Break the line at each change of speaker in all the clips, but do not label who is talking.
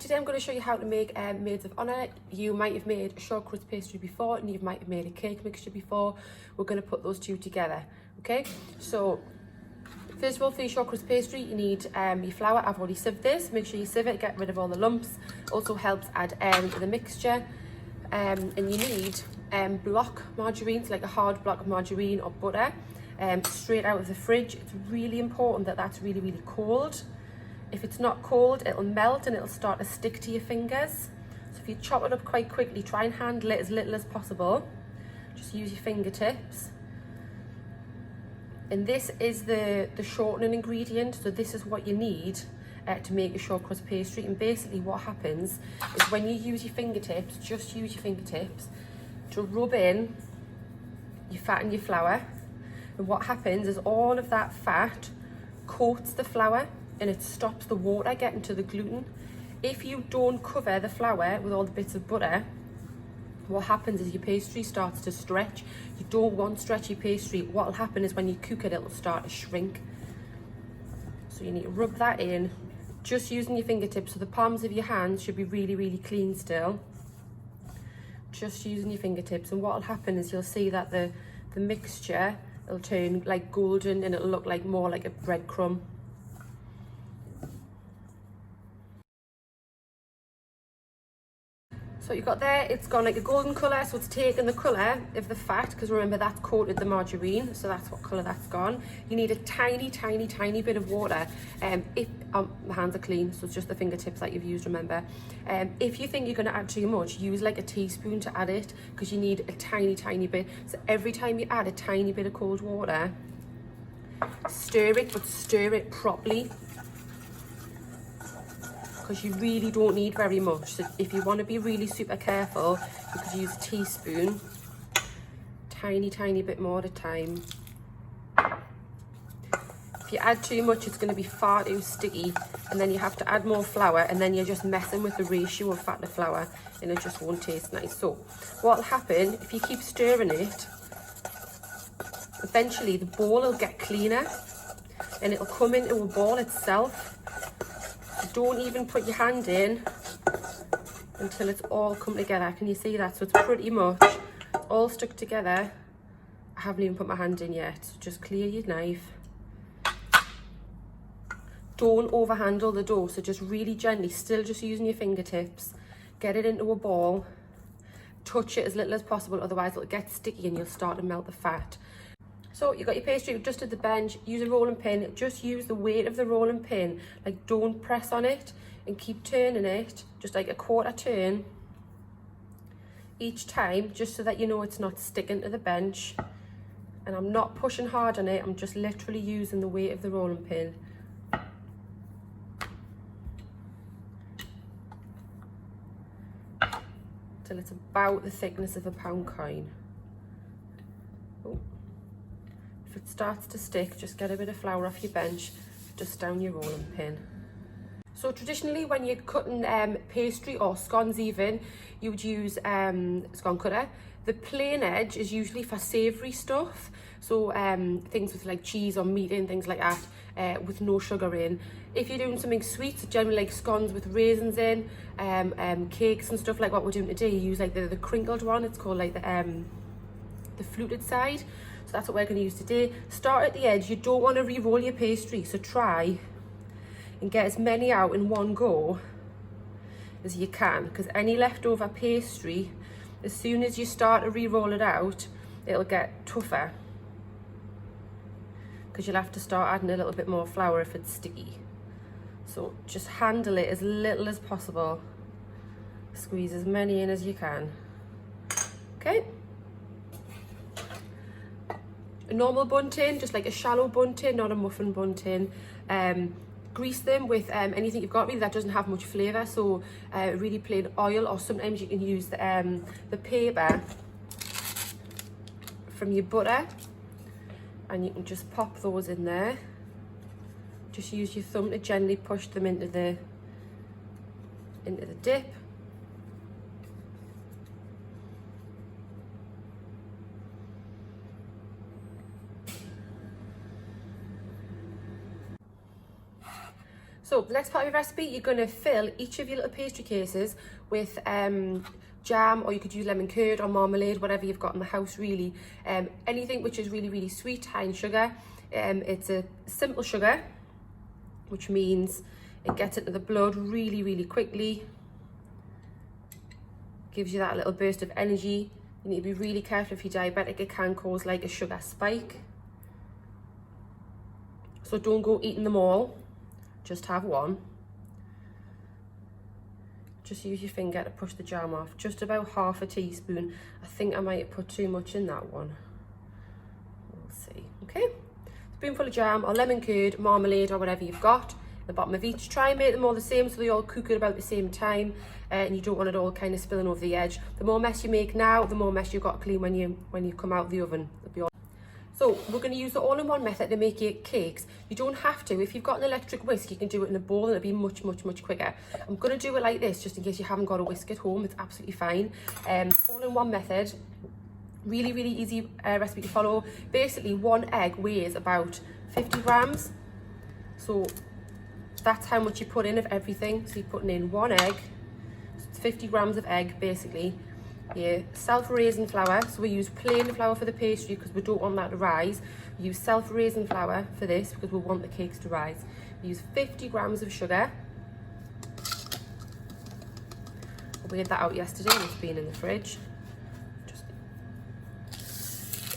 Today I'm going to show you how to make Maids of Honour. You might have made a shortcrust pastry before and you might have made a cake mixture before. We're going to put those two together, okay? So first of all, for your shortcrust pastry you need your flour. I've already sieved this. Make sure you sieve it, get rid of all the lumps. Also helps add air into the mixture. And you need block margarine, so like a hard block of margarine or butter, straight out of the fridge. It's really important that that's really, really cold. If it's not cold, it'll melt and it'll start to stick to your fingers. So if you chop it up quite quickly, try and handle it as little as possible. Just use your fingertips. And this is the shortening ingredient, so this is what you need to make a shortcrust pastry. And basically what happens is when you use your fingertips, just use your fingertips to rub in your fat and your flour. And what happens is all of that fat coats the flour and it stops the water getting to the gluten. If you don't cover the flour with all the bits of butter, what happens is your pastry starts to stretch. You don't want stretchy pastry. What will happen is when you cook it, it'll start to shrink. So you need to rub that in, just using your fingertips. So the palms of your hands should be really, really clean still. Just using your fingertips. And what will happen is you'll see that the mixture, it'll turn like golden and it'll look like more like a breadcrumb. So what you've got there, it's gone like a golden colour, so it's taken the colour of the fat, because remember that's coated the margarine, so that's what colour that's gone. You need a tiny, tiny, tiny bit of water. My hands are clean, so it's just the fingertips that you've used, remember. If you think you're going to add too much, use like a teaspoon to add it, because you need a tiny, tiny bit. So every time you add a tiny bit of cold water, stir it, but stir it properly, because you really don't need very much. So if you want to be really super careful, you could use a teaspoon, tiny, tiny bit more at a time. If you add too much, it's going to be far too sticky, and then you have to add more flour, and then you're just messing with the ratio of fat to flour, and it just won't taste nice. So what will happen, if you keep stirring it, eventually the bowl will get cleaner, and it'll come into a ball itself. Don't even put your hand in until it's all come together. Can you see that? So it's pretty much all stuck together. I haven't even put my hand in yet. So just clear your knife. Don't overhandle the dough, so just really gently, still just using your fingertips, get it into a ball. Touch it as little as possible, otherwise it'll get sticky and you'll start to melt the fat. So you've got your pastry just at the bench. Use a rolling pin. Just use the weight of the rolling pin. Like, don't press on it, and keep turning it, just like a quarter turn each time, just so that you know it's not sticking to the bench. And I'm not pushing hard on it. I'm just literally using the weight of the rolling pin. Till it's about the thickness of a pound coin. Oh. If it starts to stick, just get a bit of flour off your bench, just down your rolling pin. So traditionally, when you're cutting pastry or scones even, you would use scone cutter. The plain edge is usually for savoury stuff, so things with like cheese or meat and things like that, with no sugar in. If you're doing something sweet, so generally like scones with raisins in, cakes and stuff like what we're doing today, you use like the crinkled one. It's called like the fluted side. So that's what we're going to use today. Start at the edge. You don't want to re-roll your pastry, so try and get as many out in one go as you can, because any leftover pastry, as soon as you start to re-roll it out, it'll get tougher, because you'll have to start adding a little bit more flour if it's sticky. So just handle it as little as possible. Squeeze as many in as you can. Okay. A normal bun tin, just like a shallow bun tin, not a muffin bun tin. Grease them with anything you've got really that doesn't have much flavour, so really plain oil, or sometimes you can use the paper from your butter, and you can just pop those in there. Just use your thumb to gently push them into the dip. So the next part of your recipe, you're going to fill each of your little pastry cases with jam, or you could use lemon curd or marmalade, whatever you've got in the house really. Anything which is really sweet, high in sugar. It's a simple sugar, which means it gets into the blood really quickly, gives you that little burst of energy. You need to be really careful if you're diabetic, it can cause like a sugar spike. So don't go eating them all, just have one. Just use your finger to push the jam off, just about half a teaspoon. I think I might have put too much in that one. We'll see. Okay, spoonful of jam or lemon curd, marmalade or whatever you've got. The bottom of each. Try and make them all the same so they all cook at about the same time, and you don't want it all kind of spilling over the edge. The more mess you make now, the more mess you've got to clean when you come out of the oven. So we're going to use the all-in-one method to make your cakes. You don't have to. If you've got an electric whisk, you can do it in a bowl and it'll be much quicker. I'm going to do it like this just in case you haven't got a whisk at home. It's absolutely fine. All-in-one method. Really easy recipe to follow. Basically, one egg weighs about 50 grams. So that's how much you put in of everything. So you're putting in one egg. So it's 50 grams of egg, basically. Yeah, self-raising flour. So we use plain flour for the pastry because we don't want that to rise. We use self-raising flour for this because we want the cakes to rise. We use 50 grams of sugar. I weighed that out yesterday and it's been in the fridge.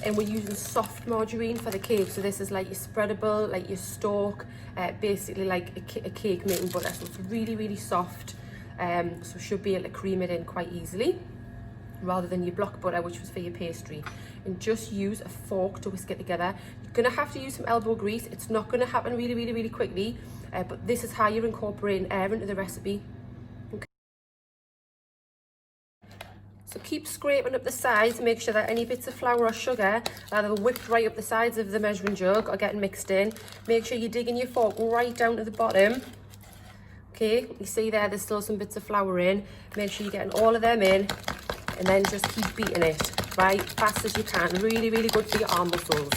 And we're using soft margarine for the cake. So this is like your spreadable, like your stalk, basically like a cake making butter. So it's really soft. So should be able to cream it in quite easily, rather than your block butter, which was for your pastry. And just use a fork to whisk it together. You're gonna have to use some elbow grease. It's not gonna happen really quickly, but this is how you're incorporating air into the recipe. Okay. So keep scraping up the sides, make sure that any bits of flour or sugar that are whipped right up the sides of the measuring jug are getting mixed in. Make sure you're digging your fork right down to the bottom. Okay, you see there's still some bits of flour in. Make sure you're getting all of them in, and then just keep beating it, right, fast as you can. Really good for your arm muscles.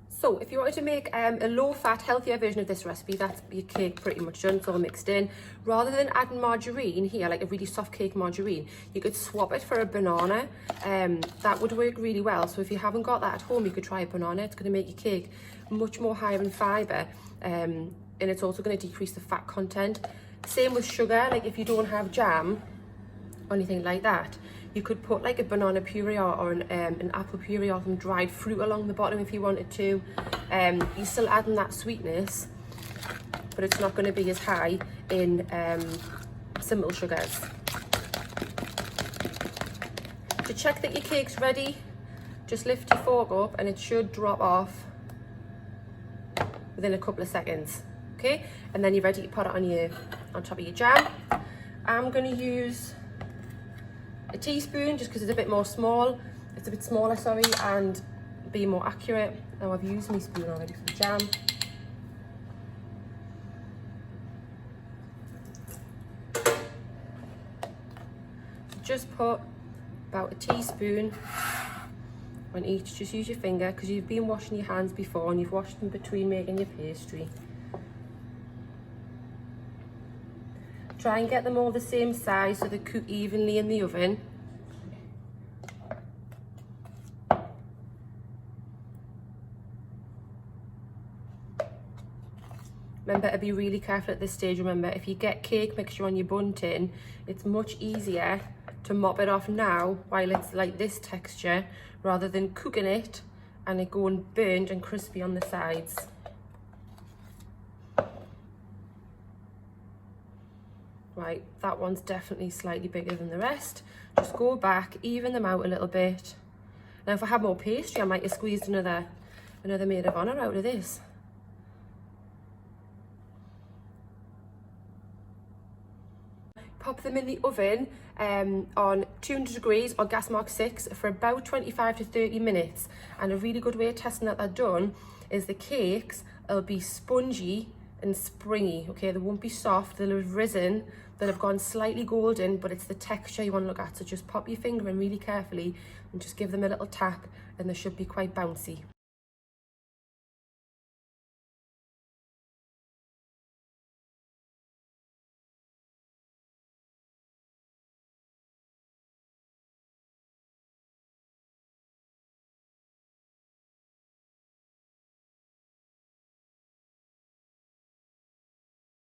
So if you wanted to make a low-fat, healthier version of this recipe, that's your cake pretty much done, it's all mixed in. Rather than adding margarine here, like a really soft cake margarine, you could swap it for a banana. That would work really well. So if you haven't got that at home, you could try a banana. It's going to make your cake much more higher in fibre, and it's also going to decrease the fat content. Same with sugar, like if you don't have jam or anything like that, you could put like a banana puree or an apple puree or some dried fruit along the bottom if you wanted to. You're still adding that sweetness, but it's not going to be as high in simple sugars. To check that your cake's ready, just lift your fork up and it should drop off within a couple of seconds. Okay, and then you're ready to put it on top of your jam. I'm going to use a teaspoon just because it's a bit smaller, sorry, and be more accurate. Now I've used my spoon already for the jam. Just put about a teaspoon on each. Just use your finger because you've been washing your hands before and you've washed them between making your pastry. Try and get them all the same size so they cook evenly in the oven. Remember to be really careful at this stage. Remember, if you get cake mixture on your bun tin, it's much easier to mop it off now while it's like this texture, rather than cooking it and it going burnt and crispy on the sides. Right, that one's definitely slightly bigger than the rest. Just go back, even them out a little bit. Now if I had more pastry, I might have squeezed another Maid of Honour out of this. Pop them in the oven on 200 degrees or gas mark 6 for about 25 to 30 minutes. And a really good way of testing that they're done is the cakes will be spongy and springy. Okay, they won't be soft, they'll have risen, they'll have gone slightly golden, but it's the texture you want to look at. So just pop your finger in really carefully and just give them a little tap and they should be quite bouncy.